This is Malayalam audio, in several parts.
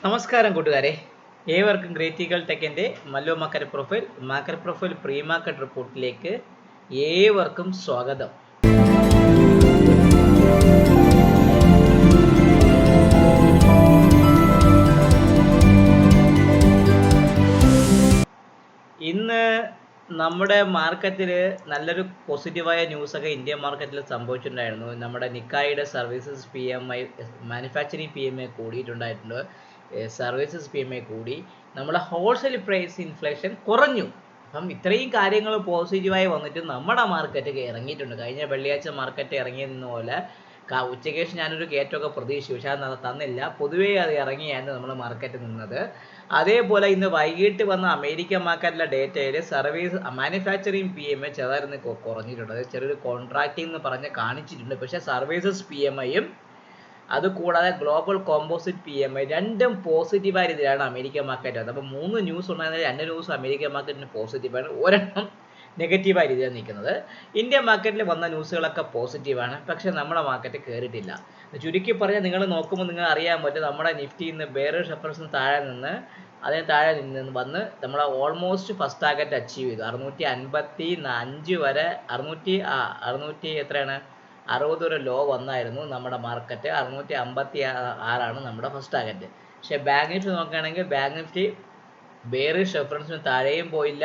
നമസ്കാരം കൂട്ടുകാരെ, ഏവർക്കും ഗ്രേറ്റ് ഈഗിൾ ടെക്കിൻ്റെ Mallu market profile pre market റിപ്പോർട്ടിലേക്ക് ഏവർക്കും സ്വാഗതം. ഇന്ന് നമ്മുടെ മാർക്കറ്റിൽ നല്ലൊരു പോസിറ്റീവായ ന്യൂസൊക്കെ ഇന്ത്യൻ മാർക്കറ്റിൽ സംഭവിച്ചിട്ടുണ്ടായിരുന്നു. നമ്മുടെ നിക്കായുടെ സർവീസസ് PMI, മാനുഫാക്ചറിങ് PMI കൂടിയിട്ടുണ്ടായിട്ടുണ്ട്. സർവീസസ് PMI കൂടി. നമ്മുടെ ഹോൾസെയിൽ പ്രൈസ് ഇൻഫ്ലേഷൻ കുറഞ്ഞു. അപ്പം ഇത്രയും കാര്യങ്ങൾ പോസിറ്റീവായി വന്നിട്ട് നമ്മുടെ മാർക്കറ്റ് ഇറങ്ങിയിട്ടുണ്ട്. കഴിഞ്ഞ വെള്ളിയാഴ്ച മാർക്കറ്റ് ഇറങ്ങിയെന്ന പോലെ ഉച്ചയ്ക്ക് ശേഷം ഞാനൊരു കയറ്റമൊക്കെ പ്രതീക്ഷിച്ചു, പക്ഷെ അത് തന്നില്ല. പൊതുവേ അത് ഇറങ്ങിയായിരുന്നു നമ്മുടെ മാർക്കറ്റ് നിന്നത്. അതേപോലെ ഇന്ന് വൈകിട്ട് വന്ന അമേരിക്കൻ മാർക്കറ്റിലെ ഡേറ്റയിൽ സർവീസ് മാനുഫാക്ചറിങ് PMI ചെറുതായിരുന്നു കുറഞ്ഞിട്ടുണ്ട്. അത് ചെറിയൊരു കോൺട്രാക്റ്റിംഗ് എന്ന് പറഞ്ഞ് കാണിച്ചിട്ടുണ്ട്. പക്ഷേ സർവീസസ് PMIയും അതുകൂടാതെ ഗ്ലോബൽ കോമ്പോസിറ്റ് PMI രണ്ടും പോസിറ്റീവായ രീതിയിലാണ് അമേരിക്കൻ മാർക്കറ്റ് വന്നത്. അപ്പോൾ 3 ന്യൂസ് ഉണ്ടായിരുന്നത് 2 ന്യൂസ് അമേരിക്കൻ മാർക്കറ്റിന് പോസിറ്റീവാണ്, ഒരെണ്ണം നെഗറ്റീവായ രീതിയിലാണ് നിൽക്കുന്നത്. ഇന്ത്യൻ മാർക്കറ്റിൽ വന്ന ന്യൂസുകളൊക്കെ പോസിറ്റീവാണ്, പക്ഷേ നമ്മുടെ മാർക്കറ്റ് കയറിയിട്ടില്ല. ചുരുക്കി പറഞ്ഞാൽ നിങ്ങൾ നോക്കുമ്പോൾ നിങ്ങൾ അറിയാൻ പറ്റും, നമ്മുടെ നിഫ്റ്റി ഇന്ന് ബെയറിഷ് റെഫറൻസിന് താഴെ നിന്ന് അതിന് താഴെ നിന്ന് വന്ന് നമ്മൾ ഓൾമോസ്റ്റ് ഫസ്റ്റ് ടാർഗറ്റ് അച്ചീവ് ചെയ്തു. 655 വരെ 600 എത്രയാണ് 60 ഒരു ലോ വന്നായിരുന്നു നമ്മുടെ മാർക്കറ്റ്. 656 നമ്മുടെ ഫസ്റ്റ് ടാർഗറ്റ്. പക്ഷേ ബാങ്ക് നിഫ്റ്റി നോക്കുകയാണെങ്കിൽ ബാങ്ക് നിഫ്റ്റി ബെയറിഷ് റെഫറൻസിന് താഴെയും പോയില്ല,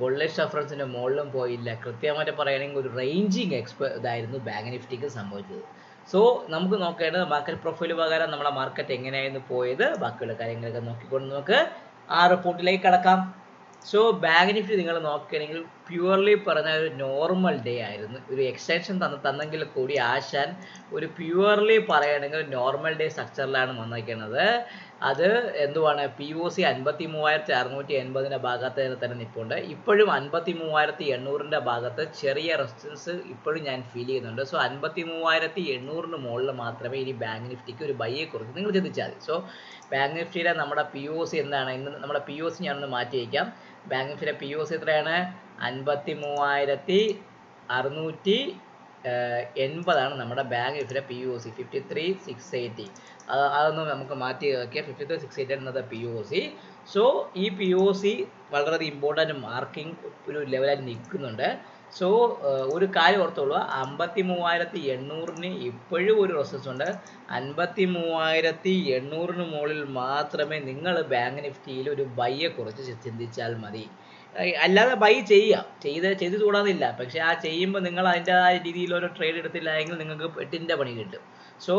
ബുള്ളിഷ് റെഫറൻസിന് മുകളിലും പോയില്ല. കൃത്യമായിട്ട് പറയുകയാണെങ്കിൽ ഒരു റേഞ്ചിങ് ഇതായിരുന്നു ബാങ്ക് നിഫ്റ്റിക്ക് സംഭവിച്ചത്. സോ നമുക്ക് നോക്കേണ്ടത് മാർക്കറ്റ് പ്രൊഫൈൽ പ്രകാരം നമ്മുടെ മാർക്കറ്റ് എങ്ങനെയായിരുന്നു പോയത്, ബാക്കിയുള്ള കാര്യങ്ങളൊക്കെ നോക്കിക്കൊണ്ട് നമുക്ക് ആ റിപ്പോർട്ടിലേക്ക് കടക്കാം. സോ ബാങ്ക് നിഫ്റ്റി നിങ്ങൾ നോക്കുകയാണെങ്കിൽ പ്യുവർലി പറഞ്ഞ ഒരു നോർമൽ ഡേ ആയിരുന്നു. ഒരു എക്സ്റ്റൻഷൻ തന്നെങ്കിൽ കൂടി ആശാൻ ഒരു പ്യുവർലി പറയുകയാണെങ്കിൽ നോർമൽ ഡേ സ്ട്രക്ചറിലാണ് വന്നിരിക്കുന്നത്. അത് എന്തുവാണ്, POC 53,680 ഭാഗത്ത് തന്നെ നിൽപ്പുണ്ട്. ഇപ്പോഴും 53,800 ഭാഗത്ത് ചെറിയ റെസിസ്റ്റൻസ് ഇപ്പോഴും ഞാൻ ഫീൽ ചെയ്യുന്നുണ്ട്. സോ 53,800 മുകളിൽ മാത്രമേ ഇനി ബാങ്ക് നിഫ്റ്റിക്ക് ഒരു ബൈയെ കുറിച്ച് നിങ്ങൾ ചിന്തിച്ചാൽ മതി. സോ ബാങ്ക് നിഫ്റ്റിയുടെ നമ്മുടെ POC എന്താണ്, ഇന്ന് നമ്മുടെ POC ഞാനൊന്ന് മാറ്റി വയ്ക്കാം. ബാങ്ക് നിഫ്റ്റിയുടെ POC എത്രയാണ്, 53,680 നമ്മുടെ ബാങ്ക് നിഫ്റ്റിയുടെ POC. 53,680 അതൊന്നും നമുക്ക് മാറ്റി വയ്ക്കാം. 53,680 എന്നത് POC. സോ ഈ POC വളരെ ഇമ്പോർട്ടൻ്റ് മാർക്കിംഗ് ഒരു ലെവലായിട്ട് നിൽക്കുന്നുണ്ട്. സോ ഒരു കാര്യം ഓർത്തോളൂ, 53,800 ഇപ്പോഴും ഒരു റെസിസ്റ്റൻസ് ഉണ്ട്. 53,800 മുകളിൽ മാത്രമേ നിങ്ങൾ ബാങ്ക് നിഫ്റ്റിയിൽ ഒരു ബൈയെ കുറിച്ച് ചിന്തിച്ചാൽ മതി. അല്ലാതെ ബൈ ചെയ്ത് കൂടാതില്ല, പക്ഷേ ആ ചെയ്യുമ്പോൾ നിങ്ങൾ അതിൻ്റെതായ രീതിയിലൊരു ട്രേഡ് എടുത്തില്ല എങ്കിൽ നിങ്ങൾക്ക് 8ൻ്റെ പണി കിട്ടും. സോ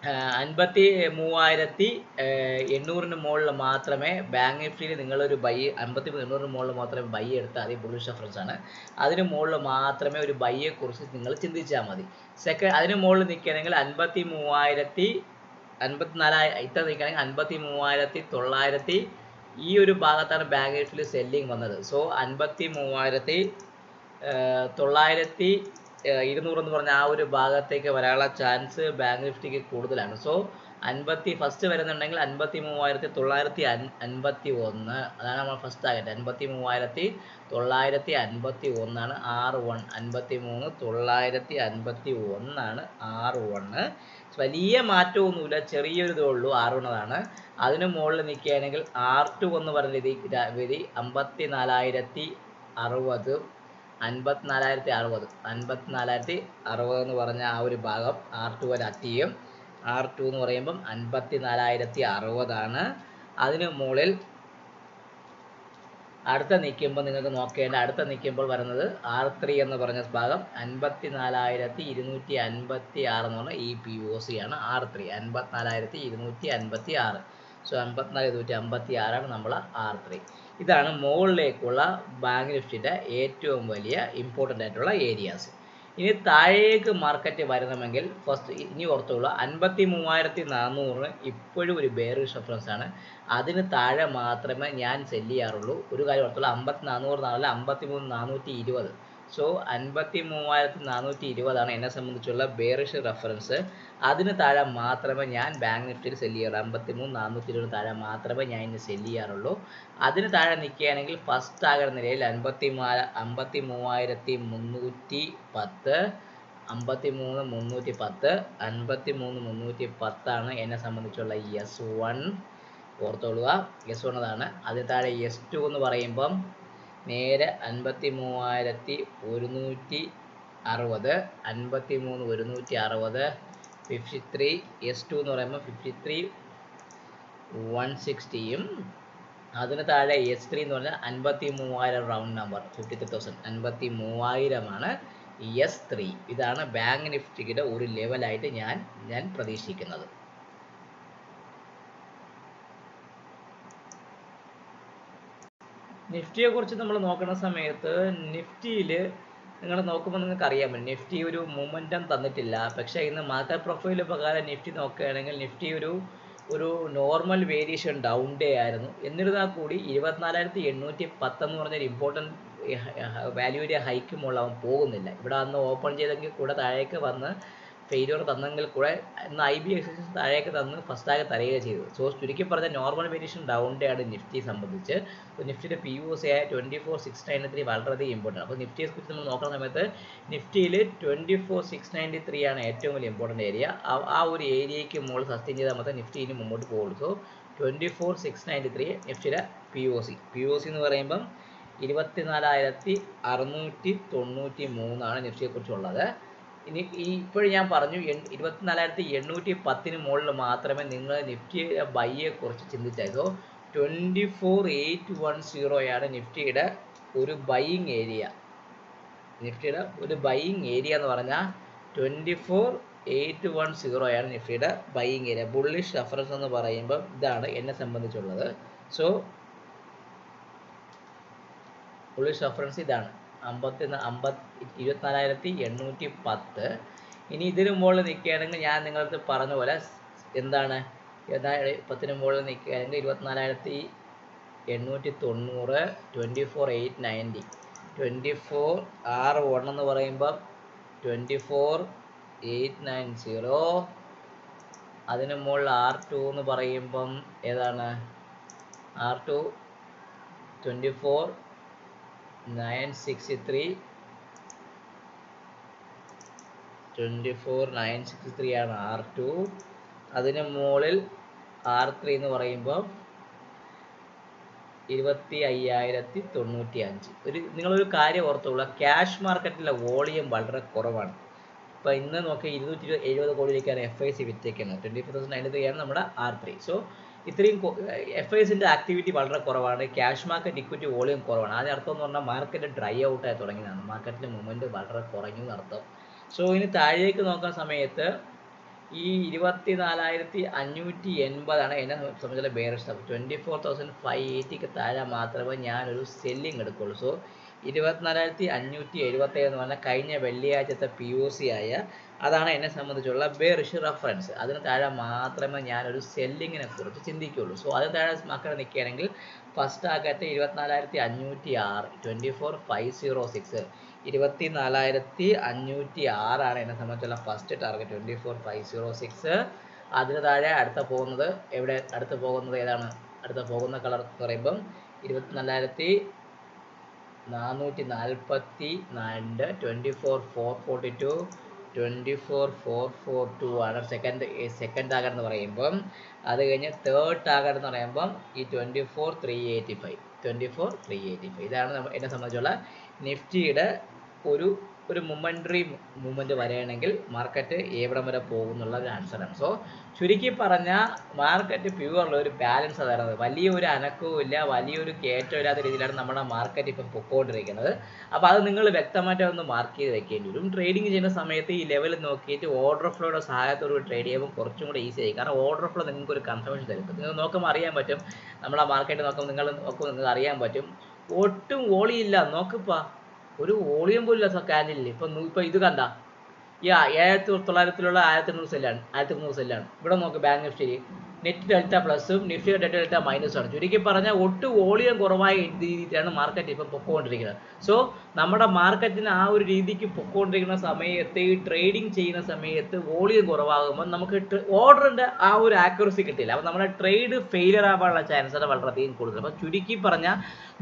53,800 മുകളിൽ മാത്രമേ ബാങ്ക് നിഫ്റ്റിയിൽ നിങ്ങളൊരു ബൈ, 53,800 മുകളിൽ മാത്രമേ ബൈ എടുത്താൽ മതി. ബുള്ളിഷ് റെഫറൻസ് ആണ്. അതിന് മുകളിൽ മാത്രമേ ഒരു ബൈയെ കുറിച്ച് നിങ്ങൾ ചിന്തിച്ചാൽ മതി. അതിന് മുകളിൽ നിൽക്കുകയാണെങ്കിൽ 54,000 ഇത്ര നിൽക്കുകയാണെങ്കിൽ 53,900 ഈ ഒരു ഭാഗത്താണ് ബാങ്ക് നിഫ്റ്റിയിൽ സെല്ലിങ് വന്നത്. സോ 53,900 എന്ന് പറഞ്ഞ ആ ഒരു ഭാഗത്തേക്ക് വരാനുള്ള ചാൻസ് ബാങ്ക് നിഫ്റ്റിക്ക് കൂടുതലാണ്. സോ ഫസ്റ്റ് വരുന്നുണ്ടെങ്കിൽ 53,951 അതാണ് നമ്മൾ ഫസ്റ്റ് ടാർഗറ്റ്. 53,951 ആണ് R1. 53,951 ആണ് R1. വലിയ മാറ്റമൊന്നുമില്ല, ചെറിയൊരു ഇതേ ഉള്ളൂ. R1 അതാണ്. അതിന് മുകളിൽ നിൽക്കുകയാണെങ്കിൽ R2 എന്ന് പറഞ്ഞ വിധി 54,060 54,060 എന്ന് പറഞ്ഞ ആ ഒരു ഭാഗം R2 വരെ അറ്റിയും. R2 എന്ന് പറയുമ്പം 54,060 ആണ്. അതിന് മുകളിൽ അടുത്ത നിൽക്കുമ്പോൾ വരുന്നത് R3 എന്ന് പറഞ്ഞ ഭാഗം 54,256 എന്ന് പറഞ്ഞാൽ ഈ POC ആണ്. R3 54,256. സോ 54,256 ആണ് നമ്മൾ R3. ഇതാണ് മുകളിലേക്കുള്ള ബാങ്ക് നിഫ്റ്റിയുടെ ഏറ്റവും വലിയ ഇമ്പോർട്ടൻ്റ് ആയിട്ടുള്ള ഏരിയാസ്. ഇനി താഴേക്ക് മാർക്കറ്റ് വരണമെങ്കിൽ ഫസ്റ്റ് ഇനി ഓർത്തോളൂ, 53,400 ഇപ്പോഴും ഒരു ബെയറിഷ് റെഫറൻസ് ആണ്. അതിന് താഴെ മാത്രമേ ഞാൻ സെല്ല് ചെയ്യാറുള്ളൂ. ഒരു കാര്യം ഓർത്തോളൂ, 54,400 53,420. സോ 53,420 എന്നെ സംബന്ധിച്ചുള്ള ബെയറിഷ് റെഫറൻസ്. അതിന് താഴെ മാത്രമേ ഞാൻ ബാങ്ക് നിഫ്റ്റിയിൽ സെല്ല് ചെയ്യാറുള്ളൂ. 53,420 താഴെ മാത്രമേ ഞാൻ ഇന്ന് സെല്ല് ചെയ്യാറുള്ളൂ. അതിന് താഴെ നിൽക്കുകയാണെങ്കിൽ ഫസ്റ്റ് ആകുന്ന നിലയിൽ 53,310, 53,310 53,310 എന്നെ സംബന്ധിച്ചുള്ള S1 ഓർത്തോളുക. S1 അതാണ്. അതിന് താഴെ S2 എന്ന് പറയുമ്പം നേരെ 53,160 53,160 53. S2 എന്ന് പറയുമ്പോൾ 53,160യും അതിന് താഴെ S3 എന്ന് പറഞ്ഞാൽ 53,000 റൗണ്ട് നമ്പർ 53,000 53,000 S3. ഇതാണ് ബാങ്ക് നിഫ്റ്റിയുടെ ഒരു ലെവലായിട്ട് ഞാൻ പ്രതീക്ഷിക്കുന്നത്. നിഫ്റ്റിയെ കുറിച്ച് നമ്മൾ നോക്കുന്ന സമയത്ത് നിഫ്റ്റിയിൽ നിങ്ങൾ നോക്കുമ്പോൾ നിങ്ങൾക്ക് അറിയാൻ പറ്റും നിഫ്റ്റി ഒരു മൊമെൻറ്റം തന്നിട്ടില്ല. പക്ഷേ ഇന്ന് മാർക്കറ്റ് പ്രൊഫൈൽ പ്രകാരം നിഫ്റ്റി നോക്കുകയാണെങ്കിൽ നിഫ്റ്റി ഒരു നോർമൽ വേരിയേഷൻ ഡൗൺ ഡേ ആയിരുന്നു. എന്നിരുന്നാൽ കൂടി 24,810 എന്ന് പറഞ്ഞൊരു ഇമ്പോർട്ടൻറ്റ് വാല്യൂവിൻ്റെ ഹൈക്ക് മുകളിൽ അവൻ പോകുന്നില്ല. ഇവിടെ അന്ന് ഓപ്പൺ ചെയ്തെങ്കിൽ കൂടെ താഴേക്ക് വന്ന് ഫെയിലിയർ തന്നെങ്കിൽ കൂടെ ഇന്ന് IBX താഴേക്ക് തന്ന് ഫസ്റ്റാകെ തരിക ചെയ്തു. സോ ചുരുക്കി പറഞ്ഞാൽ നോർമൽ വേരിയേഷൻ ഡൗൺ ഡേ ആണ് നിഫ്റ്റിയെ സംബന്ധിച്ച്. അപ്പോൾ നിഫ്റ്റിയുടെ POC ആയ 24,693 വളരെയധികം ഇമ്പോർട്ടൻ്റ്. അപ്പോൾ നിഫ്റ്റിയെ കുറിച്ച് നമ്മൾ നോക്കുന്ന സമയത്ത് നിഫ്റ്റിയിൽ 24,693 ആണ് ഏറ്റവും വലിയ ഇമ്പോർട്ടൻ്റ് ഏരിയ. ആ ഒരു ഏരിയയ്ക്ക് മുകളിൽ സസ്റ്റെയിൻ ചെയ്താൽ മാത്രമേ നിഫ്റ്റി ഇനി മുമ്പോട്ട് പോകുള്ളൂ. സോ 24,693 നിഫ്റ്റിയുടെ POC എന്ന് പറയുമ്പം 24,693 ആണ് നിഫ്റ്റിയെക്കുറിച്ചുള്ളത്. ഇനി ഇപ്പോഴും ഞാൻ പറഞ്ഞു 24,810 മുകളിൽ മാത്രമേ നിങ്ങൾ നിഫ്റ്റിയുടെ ബൈയെ കുറിച്ച് ചിന്തിച്ചാൽ. 24,810 നിഫ്റ്റിയുടെ ഒരു ബൈയിങ് ഏരിയ. നിഫ്റ്റിയുടെ ഒരു ബൈയിങ് ഏരിയ എന്ന് പറഞ്ഞാൽ 24,810 നിഫ്റ്റിയുടെ ബൈയിങ് ഏരിയ. ബുള്ളിഷ് റെഫറൻസ് എന്ന് പറയുമ്പോൾ ഇതാണ് എന്നെ സംബന്ധിച്ചുള്ളത്. സോ ബുള്ളിഷ് റെഫറൻസ് ഇതാണ് 24,810. ഇനി ഇതിന് മുകളിൽ നിൽക്കുകയാണെങ്കിൽ ഞാൻ നിങ്ങളടുത്ത് പറഞ്ഞ പോലെ എന്താണ് 10 മുകളിൽ നിൽക്കുകയാണെങ്കിൽ 24,890 24,890 24 R1 എന്ന് പറയുമ്പോൾ 24,890. അതിന് മുകളിൽ R2 എന്ന് പറയുമ്പം ഏതാണ് R2 24,963 24,963 ആണ് R2. അതിന് മുകളിൽ R3 എന്ന് പറയുമ്പോൾ 25,095. നിങ്ങളൊരു കാര്യം ഓർത്തുകൊള്ളുക, ക്യാഷ് മാർക്കറ്റിലെ വോളിയം വളരെ കുറവാണ്. ഇപ്പോൾ ഇന്ന് നോക്കി 270 കോടിയിലേക്കാണ് FIs വിറ്റേക്കുന്നത്. 24,993 ആണ് നമ്മുടെ R3. സോ ഇത്രയും FIസിൻ്റെ ആക്ടിവിറ്റി വളരെ കുറവാണ്. ക്യാഷ് മാർക്കറ്റ് ഇക്വിറ്റി വോളിയം കുറവാണ്. അതിന് അർത്ഥം എന്ന് പറഞ്ഞാൽ മാർക്കറ്റ് ഡ്രൈ ഔട്ടായി തുടങ്ങിയതാണ്. മാർക്കറ്റിൻ്റെ മൂവ്മെൻറ്റ് വളരെ കുറഞ്ഞു എന്നർത്ഥം. സോ ഇനി താഴേക്ക് നോക്കുന്ന സമയത്ത് ഈ 24,580 ആണ് എന്നെ സംബന്ധിച്ചുള്ള ബെയറിഷ്. 24,580 താഴെ മാത്രമേ ഞാനൊരു സെല്ലിങ് എടുക്കുള്ളൂ. സോ 24,577 എന്ന് പറഞ്ഞാൽ കഴിഞ്ഞ വെള്ളിയാഴ്ചത്തെ POC ആയ അതാണ് എന്നെ സംബന്ധിച്ചുള്ള ബെയറിഷ് റെഫറൻസ്. അതിന് താഴെ മാത്രമേ ഞാനൊരു സെല്ലിങ്ങിനെ കുറിച്ച് ചിന്തിക്കുകയുള്ളൂ. സോ അതിന് താഴെ മക്കളെ നിൽക്കുകയാണെങ്കിൽ ഫസ്റ്റ് ടാർഗറ്റ് 24,506 24,506 24,506 ആണ് എന്നെ സംബന്ധിച്ചുള്ള ഫസ്റ്റ് ടാർഗറ്റ് 24,506. അതിന് താഴെ അടുത്ത പോകുന്നത് ഏതാണ്? അടുത്ത പോകുന്ന കളർ എന്ന് പറയുമ്പം 24,444 24,442 24,442 ആണ് സെക്കൻഡ് ടാർഗറ്റ് എന്ന് പറയുമ്പം. അത് കഴിഞ്ഞ് തേർഡ് ടാർഗറ്റ് എന്ന് പറയുമ്പം ഈ 24,385 24,385. ഇതാണ് എന്നെ സംബന്ധിച്ചുള്ള നിഫ്റ്റിയുടെ ഒരു മൊമെൻ്ററി മൂവ്മെൻറ്റ് വരികയാണെങ്കിൽ മാർക്കറ്റ് എവിടം വരെ പോകുന്നുള്ള ഒരു ആൻസറാണ്. സോ ചുരുക്കി പറഞ്ഞാൽ മാർക്കറ്റ് പ്യുവറിൽ ഒരു ബാലൻസ് തരുന്നത്. വലിയൊരു അനക്കവും ഇല്ല, വലിയൊരു കയറ്റവും ഇല്ലാത്ത രീതിയിലാണ് നമ്മുടെ മാർക്കറ്റ് ഇപ്പം പൊക്കോണ്ടിരിക്കുന്നത്. അപ്പോൾ അത് നിങ്ങൾ വ്യക്തമായിട്ട് ഒന്ന് മാർക്ക് ചെയ്ത് വെക്കേണ്ടി വരും. ട്രേഡിങ് ചെയ്യുന്ന സമയത്ത് ഈ ലെവൽ നോക്കിയിട്ട് ഓർഡർ ഫ്ലോയുടെ സഹായത്തോട് ട്രേഡ് ചെയ്യുമ്പോൾ കുറച്ചും കൂടെ ഈസി ആയി. കാരണം ഓർഡർ ഫ്ലോ നിങ്ങൾക്ക് ഒരു കൺഫർമേഷൻ തരും. നിങ്ങൾ നോക്കുമ്പോൾ അറിയാൻ പറ്റും, നമ്മളെ മാർക്കറ്റ് നോക്കുമ്പോൾ നിങ്ങൾക്ക് അറിയാൻ പറ്റും ഒട്ടും വോളിയില്ല. നോക്കിപ്പാ ഒരു വോളിയം പോലും ഇല്ല ക്യാൻഡിലിൽ. ഇപ്പം ഇത് കണ്ട ഈ 7,900 1,300 സെല്ലാണ് 1,300 സെല്ലാണ്. ഇവിടെ നോക്ക് ബാങ്ക് നിഫ്റ്റി നെറ്റ് ഡെൽറ്റ പ്ലസും നിഫ്റ്റിയുടെ ഡെൽറ്റ മൈനസും ആണ്. ചുരുക്കി പറഞ്ഞാൽ ഒട്ടും വോളിയം കുറവായ രീതിയിലാണ് മാർക്കറ്റ് ഇപ്പം പൊക്കോണ്ടിരിക്കുന്നത്. സോ നമ്മുടെ മാർക്കറ്റിന് ആ ഒരു രീതിക്ക് പൊക്കോണ്ടിരിക്കുന്ന സമയത്ത് ഈ ട്രേഡിങ് ചെയ്യുന്ന സമയത്ത് വോളിയം കുറവാകുമ്പോൾ നമുക്ക് ഓർഡറിൻ്റെ ആ ഒരു ആക്യുറസി കിട്ടില്ല. അപ്പോൾ നമ്മുടെ ട്രേഡ് ഫെയിലിയർ ആവാനുള്ള ചാൻസ് വളരെയധികം കൂടുതൽ. അപ്പോൾ ചുരുക്കി പറഞ്ഞാൽ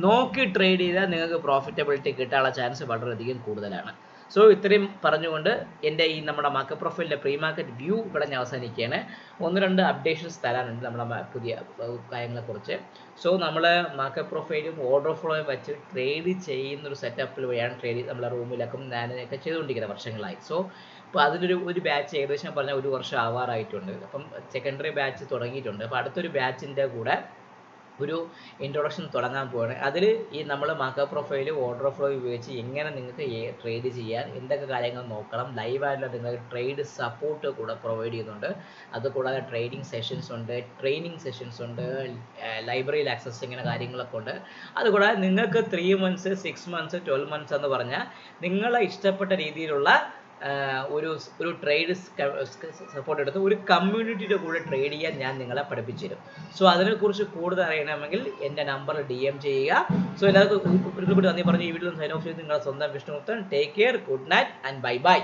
നോക്കി ട്രേഡ് ചെയ്താൽ നിങ്ങൾക്ക് പ്രോഫിറ്റബിലിറ്റി കിട്ടാനുള്ള ചാൻസ് വളരെയധികം കൂടുതലാണ്. സോ ഇത്രയും പറഞ്ഞുകൊണ്ട് എൻ്റെ ഈ നമ്മുടെ മാർക്കറ്റ് പ്രൊഫൈലിൻ്റെ പ്രീ മാർക്കറ്റ് വ്യൂ ഇവിടെ ഞാൻ അവസാനിക്കുകയാണ്. 1-2 അപ്ഡേഷൻസ് തരാനുണ്ട് നമ്മുടെ പുതിയ കാര്യങ്ങളെക്കുറിച്ച്. സോ നമ്മൾ മാർക്കറ്റ് പ്രൊഫൈലും ഓർഡർ ഫ്ലോയും വെച്ച് ട്രേഡ് ചെയ്യുന്നൊരു സെറ്റപ്പിൽ വഴിയാണ് ട്രേഡ് നമ്മളെ റൂമിലൊക്കെ ഞാനൊക്കെ ചെയ്തുകൊണ്ടിരിക്കുന്നത് വർഷങ്ങളായി. സോ അപ്പോൾ അതിലൊരു ബാച്ച് ഏകദേശം പറഞ്ഞാൽ 1 വർഷം ആവാറായിട്ടുണ്ട്. അപ്പം സെക്കൻഡറി ബാച്ച് തുടങ്ങിയിട്ടുണ്ട്. അപ്പോൾ അടുത്തൊരു ബാച്ചിൻ്റെ കൂടെ ഒരു ഇൻട്രൊഡക്ഷൻ തുടങ്ങാൻ പോവാണ്. അതിൽ ഈ നമ്മൾ മാർക്കറ്റ് പ്രൊഫൈൽ ഓർഡർ ഫ്ലോ ഉപയോഗിച്ച് എങ്ങനെ നിങ്ങൾക്ക് ട്രേഡ് ചെയ്യാൻ, എന്തൊക്കെ കാര്യങ്ങൾ നോക്കണം, ലൈവായിട്ടുള്ള നിങ്ങൾക്ക് ട്രേഡ് സപ്പോർട്ട് കൂടെ പ്രൊവൈഡ് ചെയ്യുന്നുണ്ട്. അതുകൂടാതെ ട്രേഡിംഗ് സെഷൻസ് ഉണ്ട്, ട്രെയിനിങ് സെഷൻസ് ഉണ്ട്, ലൈബ്രറിയിൽ ആക്സസ് ഇങ്ങനെ കാര്യങ്ങളൊക്കെ ഉണ്ട്. അതുകൂടാതെ നിങ്ങൾക്ക് 3 months 6 months 12 months എന്ന് പറഞ്ഞാൽ നിങ്ങളെ ഇഷ്ടപ്പെട്ട രീതിയിലുള്ള ഒരു ട്രേഡ് സപ്പോർട്ട് എടുത്ത് ഒരു കമ്മ്യൂണിറ്റിയുടെ കൂടെ ട്രേഡ് ചെയ്യാൻ ഞാൻ നിങ്ങളെ പഠിപ്പിച്ചു തരും. സോ അതിനെക്കുറിച്ച് കൂടുതൽ അറിയണമെങ്കിൽ എൻ്റെ നമ്പറിൽ DM ചെയ്യുക. സോ എല്ലാവർക്കും ഒരിക്കൽ കൂടി നന്ദി പറഞ്ഞു ഈ വീഡിയോ സൈൻ ഓഫ് ചെയ്ത് നിങ്ങളുടെ സ്വന്തം Vishnuguptan. Take care, good night and bye bye.